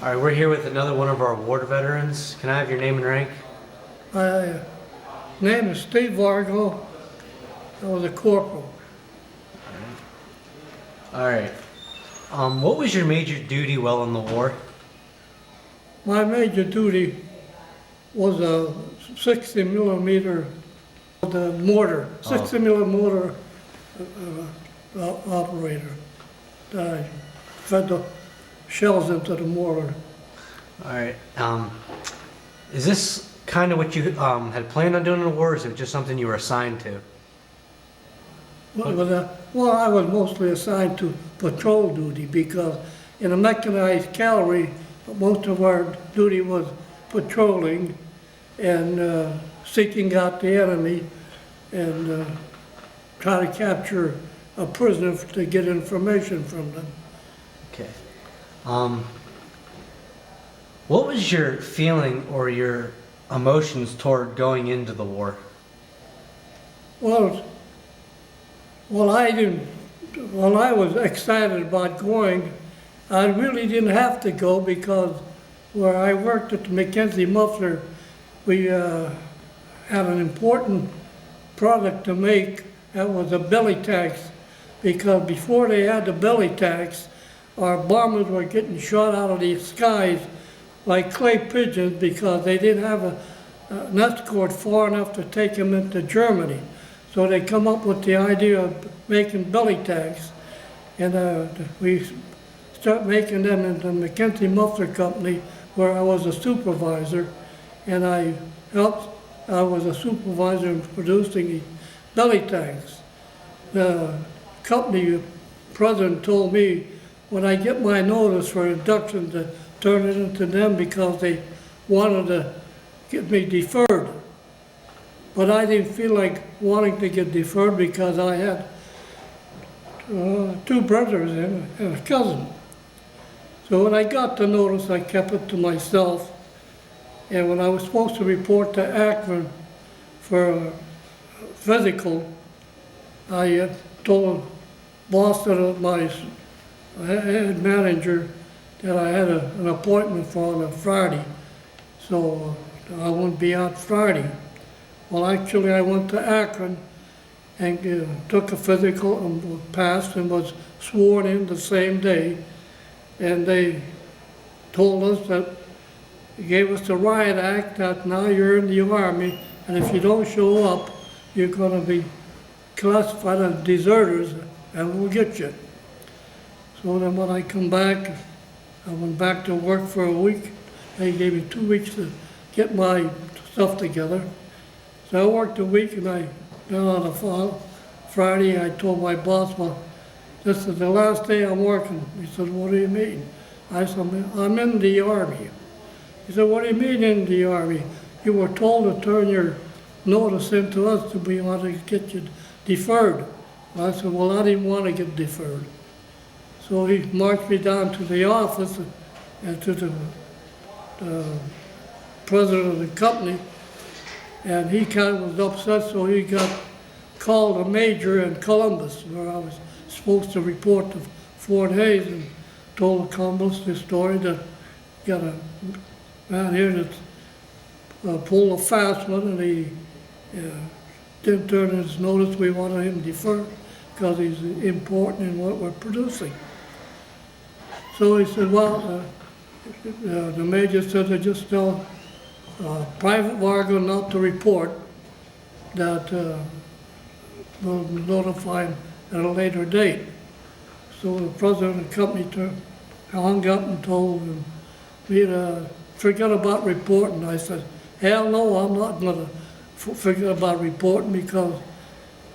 All right, we're here with another one of our award veterans. Can I have your name and rank? My name is Steve Vargo. I was a corporal. All right. What was your major duty while in the war? My major duty was a 60 millimeter the mortar, 60 millimeter operator. I fed the shells into the mortar. All right. Is this kind of what you had planned on doing in the war, or is it just something you were assigned to? Well, I was mostly assigned to patrol duty because in a mechanized cavalry, most of our duty was patrolling and seeking out the enemy and try to capture a prisoner to get information from them. Okay. What was your feeling or your emotions toward going into the war? Well, I was excited about going. I really didn't have to go because where I worked at the Mackenzie Muffler, we had an important product to make. That was a belly tax, because before they had the belly tax, our bombers were getting shot out of the skies like clay pigeons because they didn't have an escort far enough to take them into Germany. So they come up with the idea of making belly tags, and we start making them in the Mackenzie Muffler Company, where I was a supervisor, and I was a supervisor in producing the belly tags. The company president told me when I get my notice for induction to turn it into them because they wanted to get me deferred. But I didn't feel like wanting to get deferred because I had two brothers and a cousin. So when I got the notice, I kept it to myself. And when I was supposed to report to Akron for a physical, I told Boston, my head manager, that I had an appointment for on a Friday, so I wouldn't be out Friday. Well, actually, I went to Akron and took a physical and passed and was sworn in the same day. And they told us that, they gave us the riot act that now you're in the Army, and if you don't show up, you're going to be classified as deserters, and we'll get you. So then when I come back, I went back to work for a week. They gave me 2 weeks to get my stuff together. So I worked a week, and then on a Friday, I told my boss, well, this is the last day I'm working. He said, what do you mean? I said, I'm in the Army. He said, what do you mean in the Army? You were told to turn your notice in to us to be able to get you deferred. I said, well, I didn't want to get deferred. So he marched me down to the office and to the president of the company, and he kind of was upset, so he called a major in Columbus, where I was supposed to report to Fort Hays, and told Columbus the story that got a man here that pulled a fast one, and he didn't turn in his notice. We wanted him deferred because he's important in what we're producing. So he said, well, the major said to just tell Private Vargo not to report, that we'll notify him at a later date. So the president of the company hung up and told me to forget about reporting. I said, hell no, I'm not going to forget about reporting, because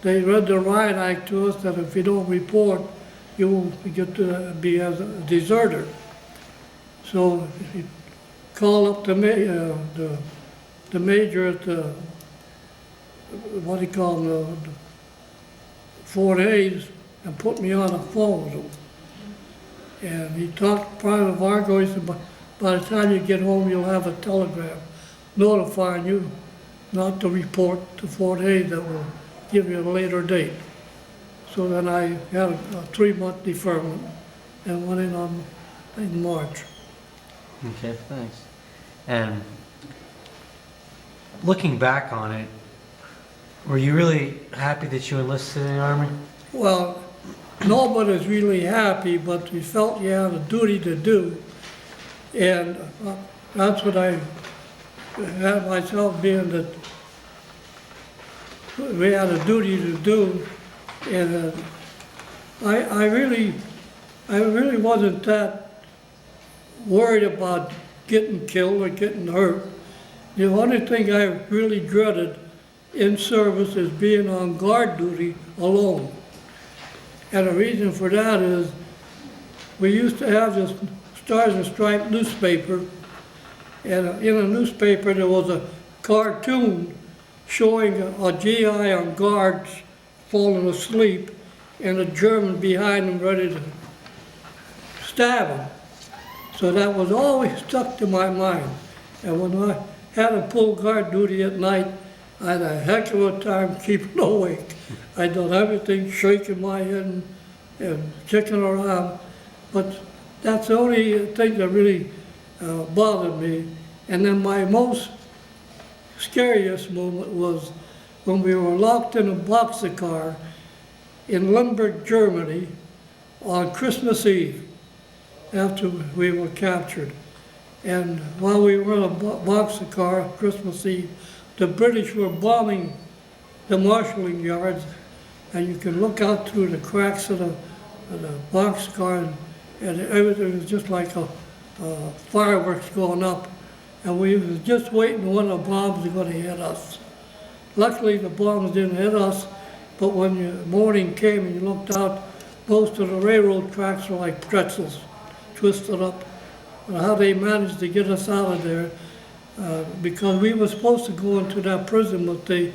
they read the riot act to us that if you don't report, you will get to be as a deserter. So he called up the major at the, what do you call him, Fort Hays, and put me on the phone with him. And he talked to Private Vargo. He said, by the time you get home, you'll have a telegram notifying you not to report to Fort Hays. That will give you a later date. So then I had a 3-month deferment and went in March. Okay, thanks. And looking back on it, were you really happy that you enlisted in the Army? Well, nobody's really happy, but you felt you had a duty to do. And that's what I had myself being, that we had a duty to do. And I really wasn't that worried about getting killed or getting hurt. The only thing I really dreaded in service is being on guard duty alone. And the reason for that is we used to have this Stars and Stripes newspaper, and in a newspaper there was a cartoon showing a GI on guard falling asleep and a German behind him ready to stab him. So that was always stuck to my mind. And when I had to pull guard duty at night, I had a heck of a time keeping awake. I done everything, shaking my head and checking around, but that's the only thing that really bothered me. And then my most scariest moment was when we were locked in a boxcar in Limburg, Germany on Christmas Eve after we were captured. And while we were in a boxcar Christmas Eve, the British were bombing the marshalling yards, and you can look out through the cracks of the boxcar, and everything was just like a fireworks going up. And we was just waiting when the bombs were going to hit us. Luckily, the bombs didn't hit us, but when the morning came and you looked out, most of the railroad tracks were like pretzels, twisted up. And how they managed to get us out of there, because we were supposed to go into that prison, but they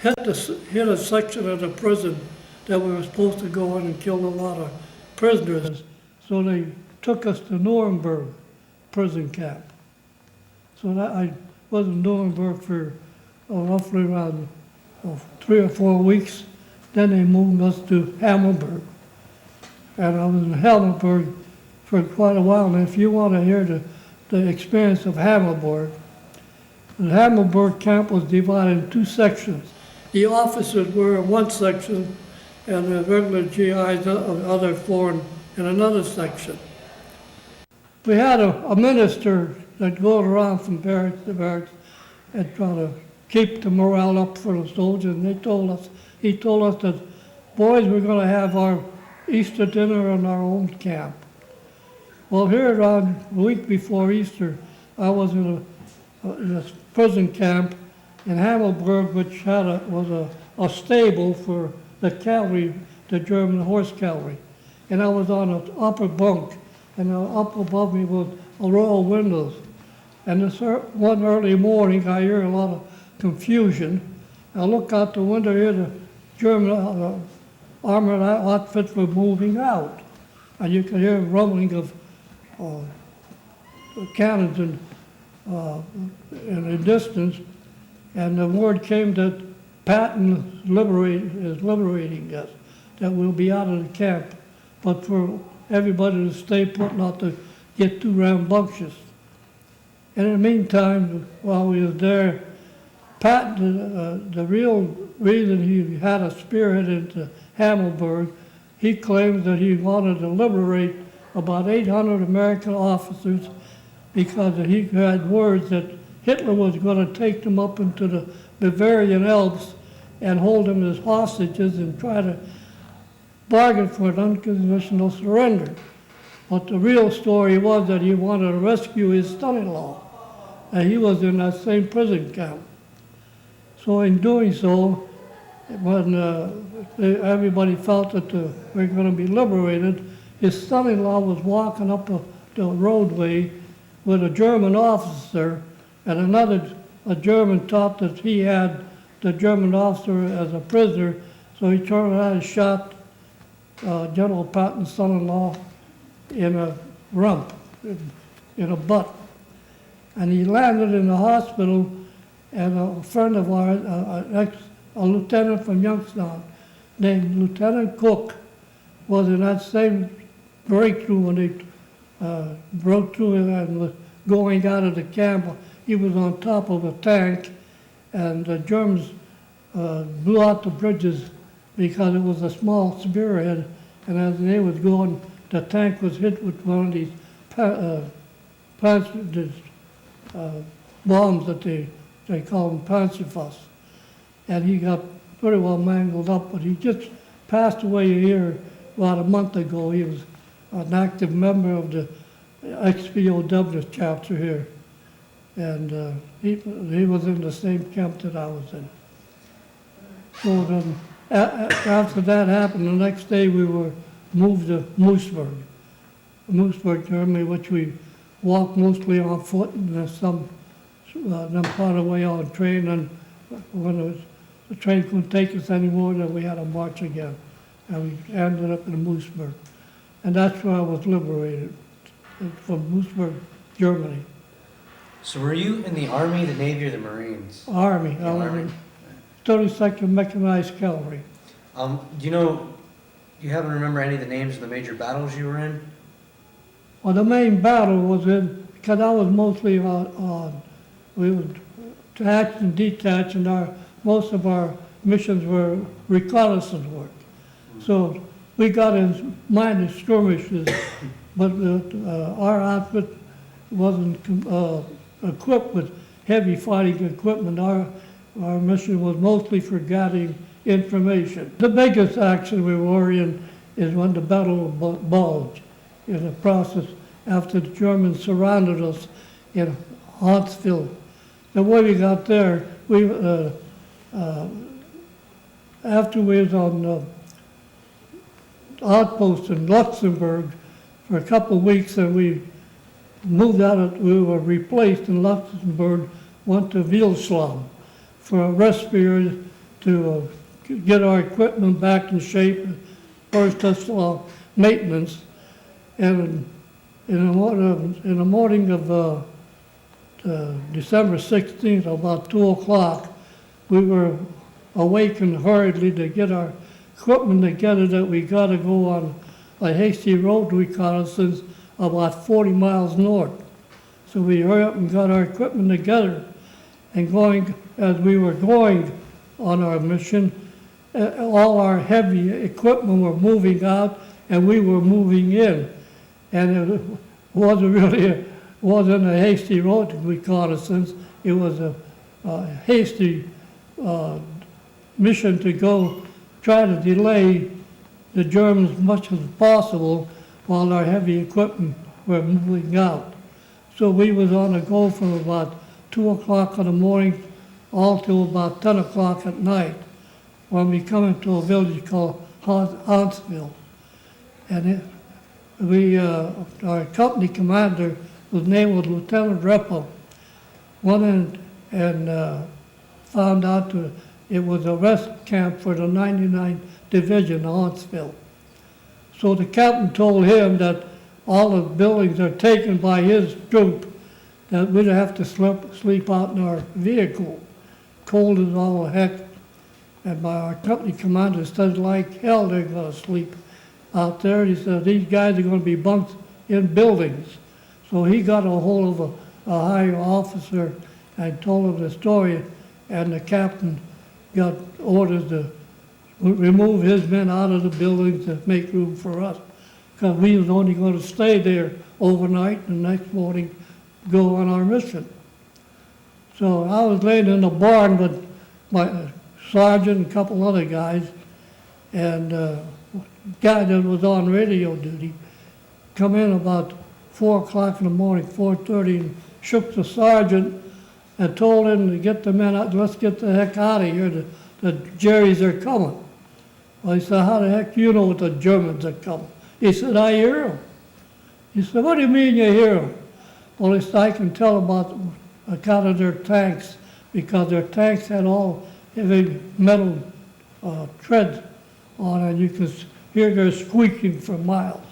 hit a section of the prison that we were supposed to go in and kill a lot of prisoners. So they took us to Nuremberg prison camp. So that I was in Nuremberg for roughly around 3 or 4 weeks. Then they moved us to Hammelburg. And I was in Hammelburg for quite a while. And if you want to hear the experience of Hammelburg, the Hammelburg camp was divided in 2 sections. The officers were in one section, and the regular GIs, the other 4, in another section. We had a minister that goes around from barracks to barracks and try to keep the morale up for the soldiers. And he told us that, boys, we're going to have our Easter dinner in our own camp. Well, here around a week before Easter, I was in a prison camp in Hammelburg, which was a stable for the cavalry, the German horse cavalry. And I was on an upper bunk, and up above me was a row of windows. And one early morning, I hear a lot of confusion. I look out the window here, the German armored outfits were moving out. And you could hear rumbling of cannons in the distance. And the word came that Patton is liberating us, that we'll be out of the camp, but for everybody to stay put, not to get too rambunctious. And in the meantime, while we was there, Patton, the real reason he had a spearhead into Hammelburg, he claims that he wanted to liberate about 800 American officers because he had words that Hitler was going to take them up into the Bavarian Alps and hold them as hostages and try to bargain for an unconditional surrender. But the real story was that he wanted to rescue his son-in-law, and he was in that same prison camp. So in doing so, when everybody felt that we were going to be liberated, his son-in-law was walking up the roadway with a German officer, and a German thought that he had the German officer as a prisoner, so he turned around and shot General Patton's son-in-law in a rump, in a butt. And he landed in the hospital, and a friend of ours, a lieutenant from Youngstown, named Lieutenant Cook, was in that same breakthrough when they broke through and going out of the camp. He was on top of a tank, and the Germans blew out the bridges because it was a small spearhead, and as they was going, the tank was hit with one of these bombs that they call them Panzerfaust. And he got pretty well mangled up, but he just passed away here about a month ago. He was an active member of the XPOW chapter here. And he was in the same camp that I was in. So then, after that happened, the next day we were moved to Moosburg, Germany, which we walked mostly on foot, and then part of the way on train. And when the train couldn't take us anymore, then we had to march again. And we ended up in Moosburg. And that's where I was liberated, from Moosburg, Germany. So were you in the Army, the Navy, or the Marines? Army. The I was Army. in 32nd Mechanized Cavalry. Do you happen to remember any of the names of the major battles you were in? Well, the main battle was because I was mostly we would attach and detach, and most of our missions were reconnaissance work. So we got in minor skirmishes, but our outfit wasn't equipped with heavy fighting equipment. Our mission was mostly for gathering information. The biggest action we were in is when the Battle of Bulge, in the process after the Germans surrounded us in Huntsville. The way we got there, after we was on outpost in Luxembourg for a couple of weeks, and we we were replaced in Luxembourg, went to Wilslam for a rest period to get our equipment back in shape, first us maintenance. And in the morning of December 16th, about 2 o'clock, we were awakened hurriedly to get our equipment together that we got to go on a hasty road reconnaissance about 40 miles north. So we hurried up and got our equipment together, and as we were going on our mission, all our heavy equipment were moving out and we were moving in. And it wasn't a hasty road reconnaissance, it was a hasty mission to go try to delay the Germans as much as possible while our heavy equipment were moving out. So we was on the go from about 2 o'clock in the morning all till about 10 o'clock at night, when we come into a village called Huntsville. And our company commander, whose name was Lieutenant Reppel, went in and found out that it was a rest camp for the 99th Division, Huntsville. So the captain told him that all the buildings are taken by his troop, that we'd have to sleep out in our vehicle. Cold as all heck. And our company commander said, like hell, they're going to sleep out there. He said, these guys are going to be bunked in buildings. So he got a hold of a higher officer and told him the story, and the captain got orders to remove his men out of the buildings to make room for us, because we was only going to stay there overnight and the next morning go on our mission. So I was laying in the barn with my sergeant and a couple other guys, and a guy that was on radio duty come in about 4 o'clock in the morning, 4:30, and shook the sergeant and told him to get the men out, let's get the heck out of here, the Jerry's are coming. Well, he said, how the heck do you know the Germans are coming? He said, I hear them. He said, what do you mean you hear them? Well, he said, I can tell about account of their tanks, because their tanks had all heavy metal treads on, and you can hear their squeaking for miles.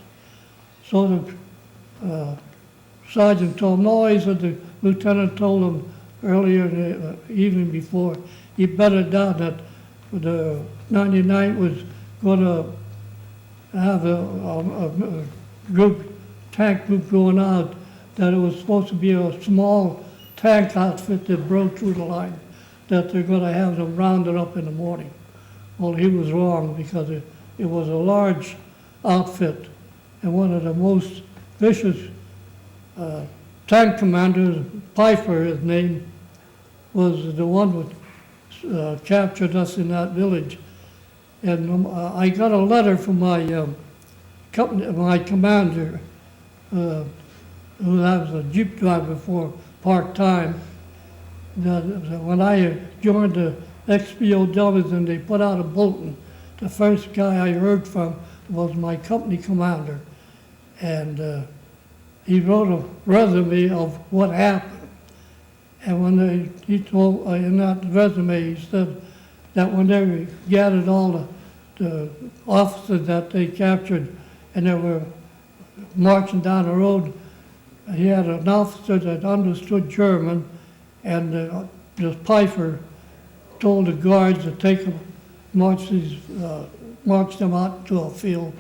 So the sergeant told him, no, he said, the lieutenant told him earlier in the evening before, he bedded down that the 99th was going to have a tank group going out that it was supposed to be a small tank outfit that broke through the line, that they're gonna have them rounded up in the morning. Well, he was wrong, because it was a large outfit, and one of the most vicious tank commanders, Piper, his name, was the one that captured us in that village. And I got a letter from my my commander, who I was a Jeep driver for part-time, that when I joined the XPOWs and they put out a bulletin, the first guy I heard from was my company commander. And he wrote a resume of what happened. And when he told, in that resume, he said that when they gathered all the officers that they captured and they were marching down the road, he had an officer that understood German, and this Piper told the guards to take them, march them out to a field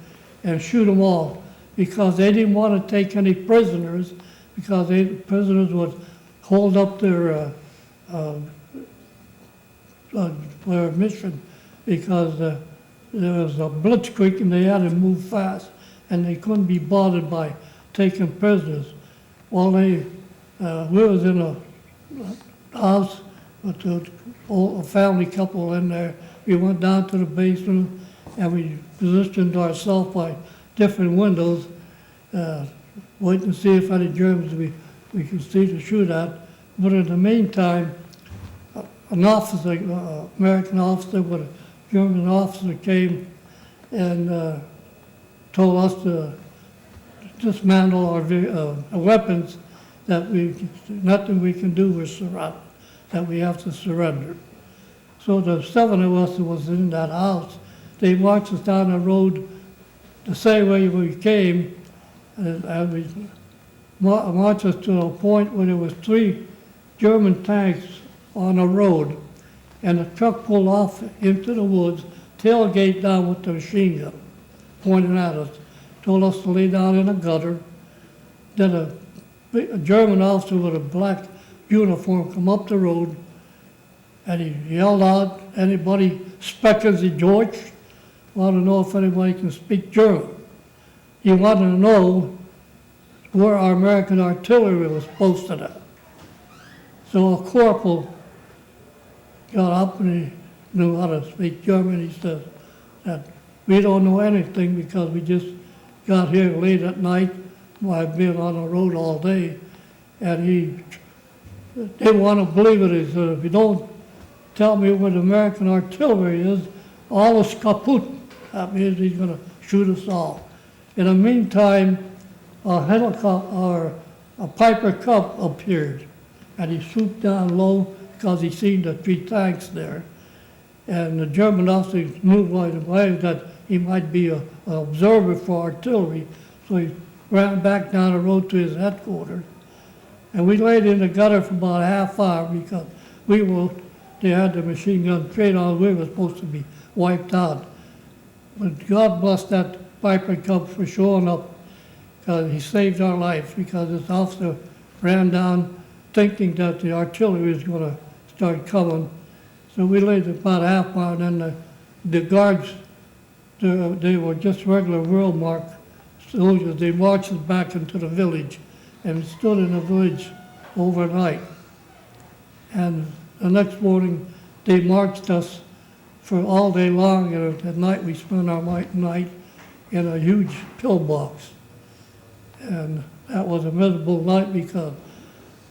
and shoot them all, because they didn't want to take any prisoners, because prisoners would hold up their mission, because there was a blitzkrieg and they had to move fast, and they couldn't be bothered by taking prisoners. Well, we was in a house with a family couple in there. We went down to the basement and we positioned ourselves by different windows, waiting to see if any Germans we could see to shoot at. But in the meantime, an officer, American officer with a German officer, came and told us to dismantle our weapons, that nothing we can do was surrender, that we have to surrender. So the 7 of us who was in that house, they marched us down the road the same way we came, and we marched us to a point where there was 3 German tanks on a road, and the truck pulled off into the woods, tailgate down with the machine gun, pointing at us, told us to lay down in a gutter. Then a German officer with a black uniform come up the road, and he yelled out, "Anybody sprechen Sie Deutsch?" Want to know if anybody can speak German. He wanted to know where our American artillery was posted at. So a corporal got up and he knew how to speak German. He said that we don't know anything because we just got here late at night. I've been on the road all day. And he didn't want to believe it. He said, if you don't tell me where the American artillery is, all is kaput. That means he's going to shoot us all. In the meantime, a helicopter, or a Piper Cub appeared, and he swooped down low because he seen the 3 tanks there. And the German officer knew right away that he might be an observer for artillery, so he ran back down the road to his headquarters. And we laid in the gutter for about a half hour because they had the machine gun straight on, we were supposed to be wiped out. But God bless that Piper Cub for showing up, because he saved our life, because this officer ran down thinking that the artillery was going to start coming. So we laid about a half hour, and then the guards, they were just regular Wehrmacht soldiers. They marched us back into the village and stood in the village overnight. And the next morning, they marched us for all day long, and at night we spent our night in a huge pillbox. And that was a miserable night because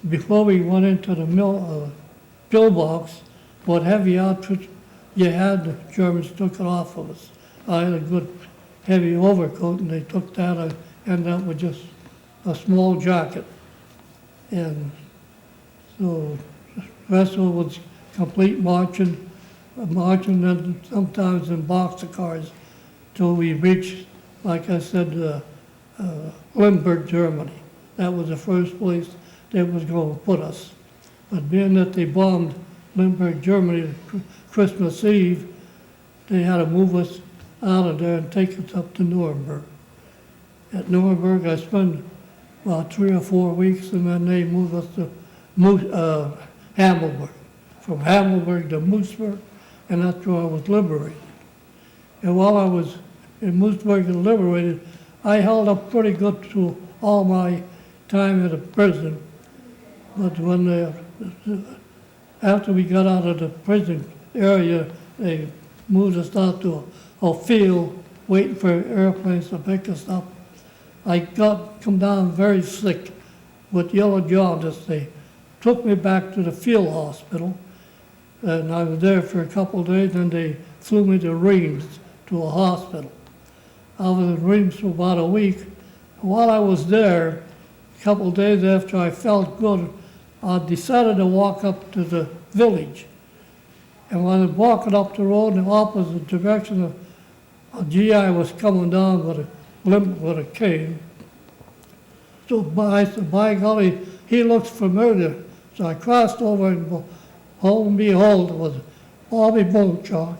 before we went into the pillbox, what heavy outfit you had, the Germans took it off of us. I had a good heavy overcoat, and they took that. I ended up with just a small jacket. And so the rest of it was complete marching and sometimes in boxcars till we reached, like I said, Limburg, Germany. That was the first place they was going to put us. But being that they bombed Limburg, Germany, Christmas Eve, they had to move us out of there and take us up to Nuremberg. At Nuremberg, I spent about 3 or 4 weeks, and then they moved us to Hammelburg. From Hammelburg to Moosburg, and that's where I was liberated. And while I was in Moosburg and liberated, I held up pretty good through all my time in the prison. But when after we got out of the prison area, they moved us out to a field waiting for airplanes to pick us up. I come down very sick with yellow jaundice. They took me back to the field hospital, and I was there for a couple of days, and they flew me to Reims, to a hospital. I was in Reims for about a week. While I was there, a couple of days after I felt good, I decided to walk up to the village. And when I was walking up the road in the opposite direction, a GI was coming down with a limp with a cane. So I said, by golly, he looks familiar. So I crossed over and behold, it was Bobby Bonecock.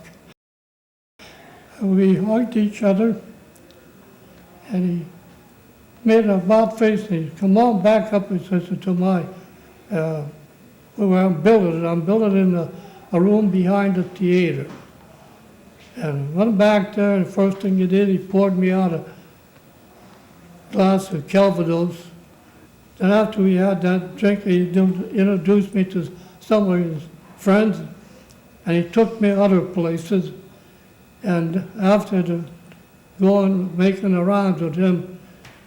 And we hugged each other, and he made a about face, and he come on back up, he says, to my, where I'm building it. I'm building in a room behind the theater. And went back there, and the first thing he did, he poured me out a glass of Calvados. Then after we had that drink, he introduced me to some of his friends, and he took me other places. And after going, making the rounds with him,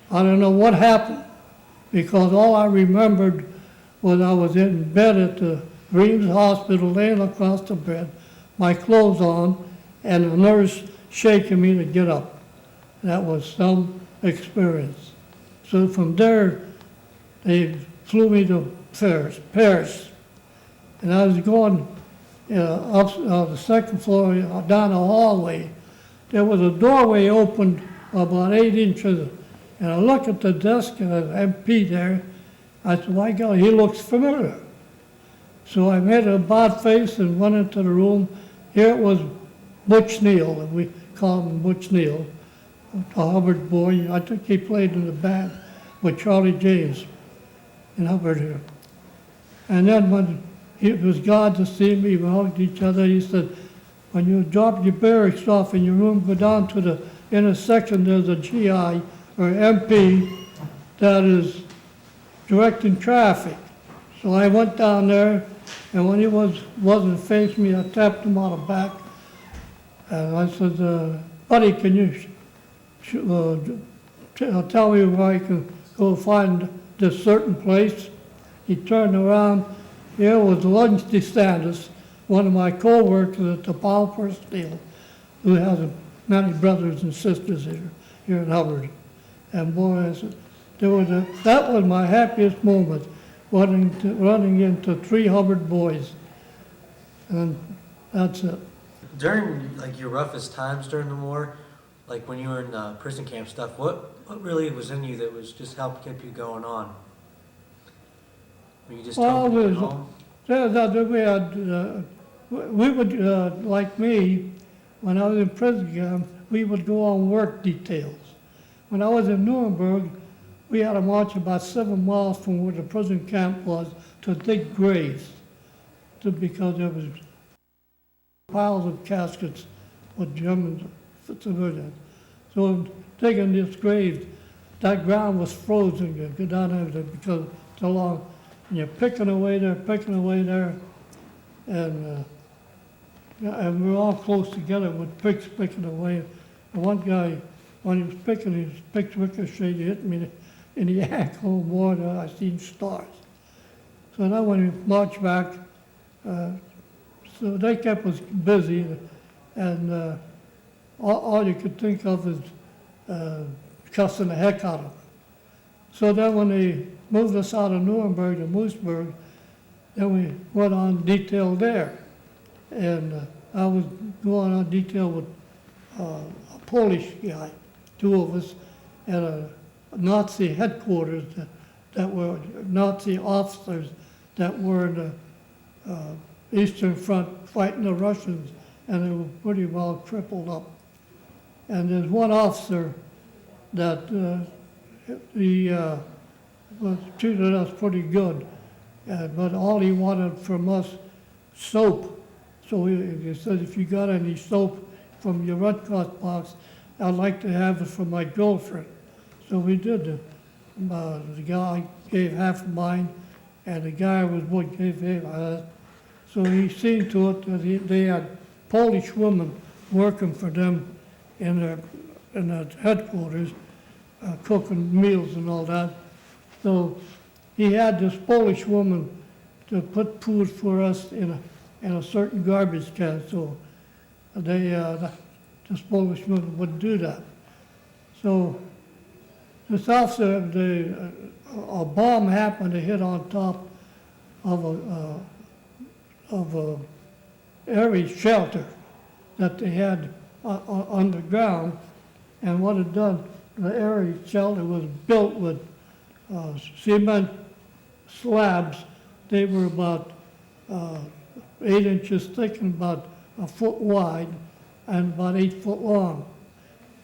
I don't know what happened, because all I remembered was I was in bed at the Reims Hospital, laying across the bed, my clothes on, and the nurse shaking me to get up. That was some experience. So from there, they flew me to Paris. And I was going up the second floor, down the hallway. There was a doorway opened about 8 inches, and I looked at the desk, and there's an MP there. I said, my God, he looks familiar. So I made a about face and went into the room. Here it was Butch Neal, and we called him Butch Neal, a Hubbard boy. I think he played in the band with Charlie James in Hubbard here. And then when it was glad to see me, we hugged each other. He said, when you drop your barracks off in your room, go down to the intersection, there's a GI or MP that is directing traffic. So I went down there, and when he wasn't facing me, I tapped him on the back. And I said, buddy, can you tell me where I can go find this certain place? He turned around. Here was Lunch DeSantis, one of my co-workers at the POW Steel, who has many brothers and sisters here in Hubbard. And boy, I said, that was my happiest moment, running into 3 Hubbard boys. And that's it. During like your roughest times during the war, like when you were in prison camp stuff, what really was in you that was just helped keep you going on? Were you just hoping to get home? We would, like me, when I was in prison camp, we would go on work details. When I was in Nuremberg, we had to march about 7 miles from where the prison camp was to dig graves, because there was piles of caskets with German civilians. So digging this grave, that ground was frozen. You go down there because it's so long. And you're picking away there, and we're all close together with picks picking away. And one guy, when he was picking, his pick ricocheted, he hit me in the ankle more than I seen stars. So then when we marched back, so they kept us busy, and all you could think of is cussing the heck out of them. So then when they moved us out of Nuremberg to Moosburg, then we went on detail there. And I was going on detail with a Polish guy, 2 of us, at a Nazi headquarters that were Nazi officers that were in the Eastern Front fighting the Russians, and they were pretty well crippled up. And there's one officer that treated us pretty good. But all he wanted from us, soap. So he said, if you got any soap from your Red Cross box, I'd like to have it for my girlfriend. So we did. The guy gave half of mine, and the guy was what gave him. So he seen to it that they had Polish women working for them in their headquarters, cooking meals and all that. So he had this Polish woman to put food for us in a certain garbage can. So this Polish woman would do that. So this officer, a bomb happened to hit on top of a area shelter that they had underground, and what it done, the area shelter was built with cement slabs. They were about 8 inches thick and about a foot wide and about 8 foot long.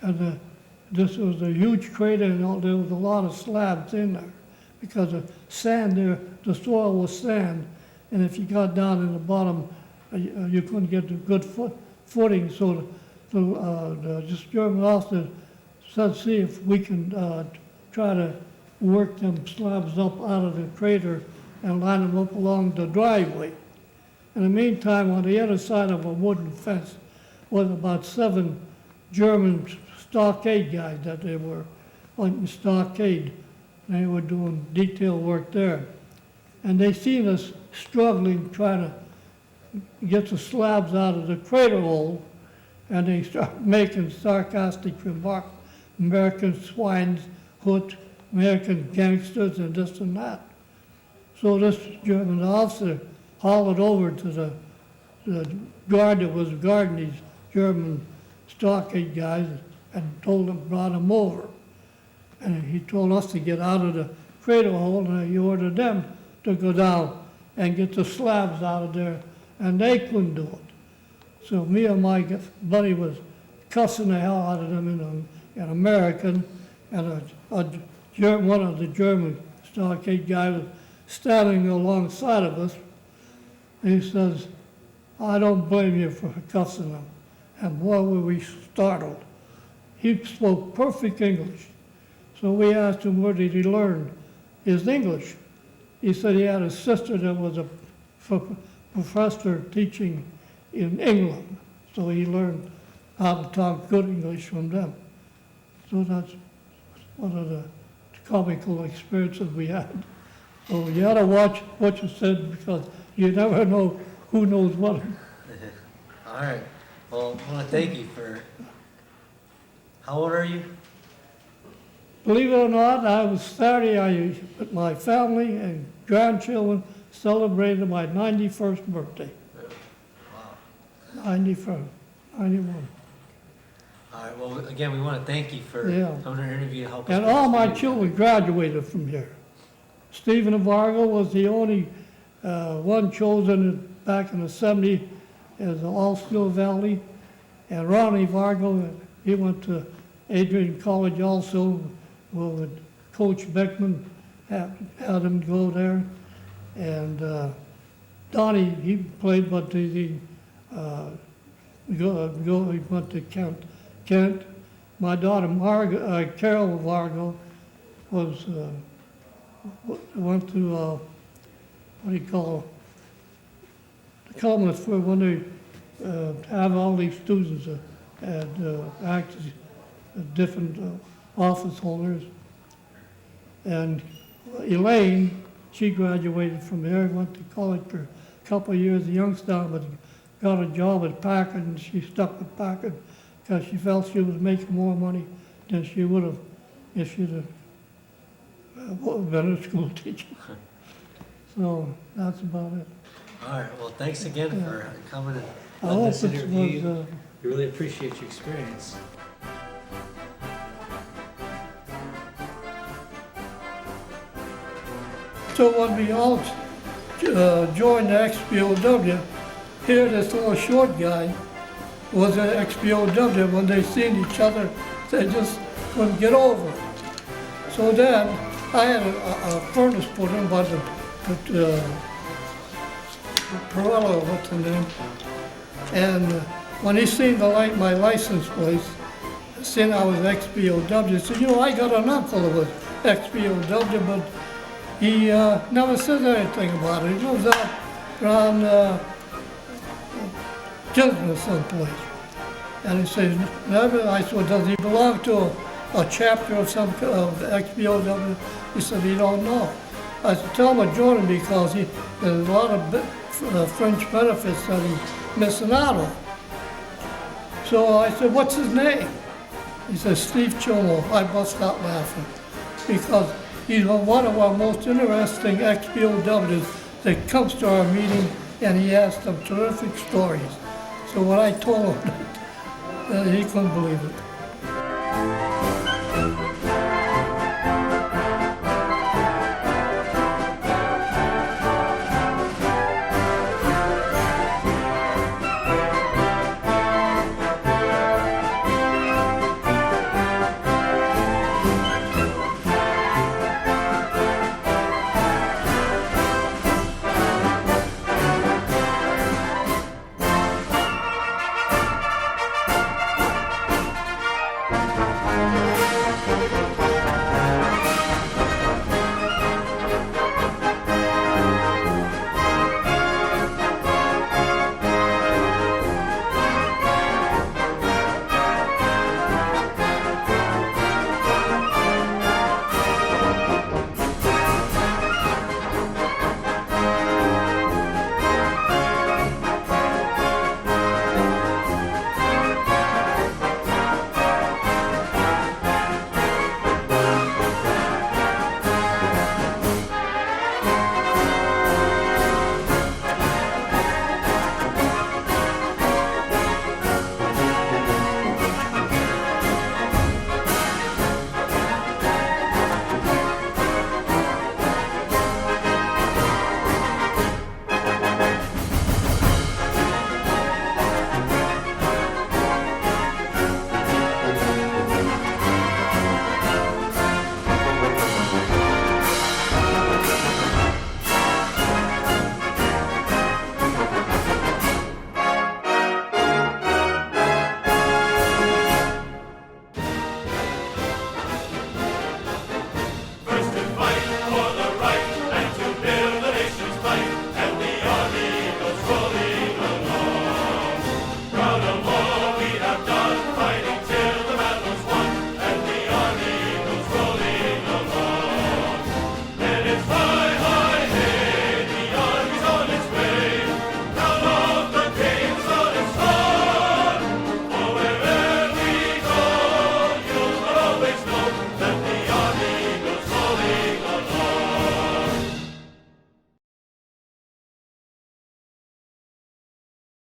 And this was a huge crater, and there was a lot of slabs in there because the sand there, the soil was sand, and if you got down in the bottom, you couldn't get a good footing. So this German officer said, see if we can try to work them slabs up out of the crater and line them up along the driveway. In the meantime, on the other side of a wooden fence was about 7 German stockade guys that they were on the stockade. They were doing detail work there. And they seen us struggling, trying to get the slabs out of the crater hole, and they started making sarcastic remarks, American swines, hood, American gangsters, and this and that. So this German officer hollered over to the guard that was guarding these German stockade guys and brought them over. And he told us to get out of the crater hole, and he ordered them to go down and get the slabs out of there, and they couldn't do it. So me and my buddy was cussing the hell out of them in American, and one of the German stockade guys was standing alongside of us. He says, I don't blame you for cussing them. And boy, were we startled. He spoke perfect English. So we asked him where did he learn his English. He said he had a sister that was a professor teaching in England. So he learned how to talk good English from them. So that's one of the comical experiences we had. So you had to watch what you said because you never know who knows what. All right. Well, I want to thank you for. How old are you? Believe it or not, I was 30. With my family and grandchildren celebrated my 91st birthday. Wow. 91. All right. Well, again, we want to thank you for coming to interview to help us. And all my children graduated from here. Stephen Vargo was the only one chosen back in the 70s as the All-Skill Valley. And Ronnie Vargo, he went to Adrian College also, with Coach Beckman had him go there. And Donnie, he played, but he went to Kent. My daughter, Carol Vargo, went to, what do you call the comments for when they have all these students act as different office holders. And Elaine, she graduated from there, went to college for a couple of years at Youngstown, but got a job at Packard, and she stuck with Packard because she felt she was making more money than she would have if she'd have been a school teacher. So that's about it. All right. Well, thanks again for coming and I letting hope us it interview. was, We really appreciate your experience. so when we all joined the XPOW, here this little short guy was an XPOW. When they seen each other, they just couldn't get over it. So then I had a furnace put in by the Perella, what's the name? And when he seen my license plate, saying I was XPOW, he said, you know, I got an uncle that was XPOW, but he never said anything about it. He lives out around Gisborne someplace. And he says, never. I said, does he belong to a chapter of some of the XPOW? He said, he don't know. I said, tell him to join him because there's a lot of fringe benefits that he's missing out on. So I said, what's his name? He said, Steve Chomo. I bust out laughing because he's one of our most interesting XPOWs that comes to our meeting, and he has some terrific stories. So when I told him that, he couldn't believe it.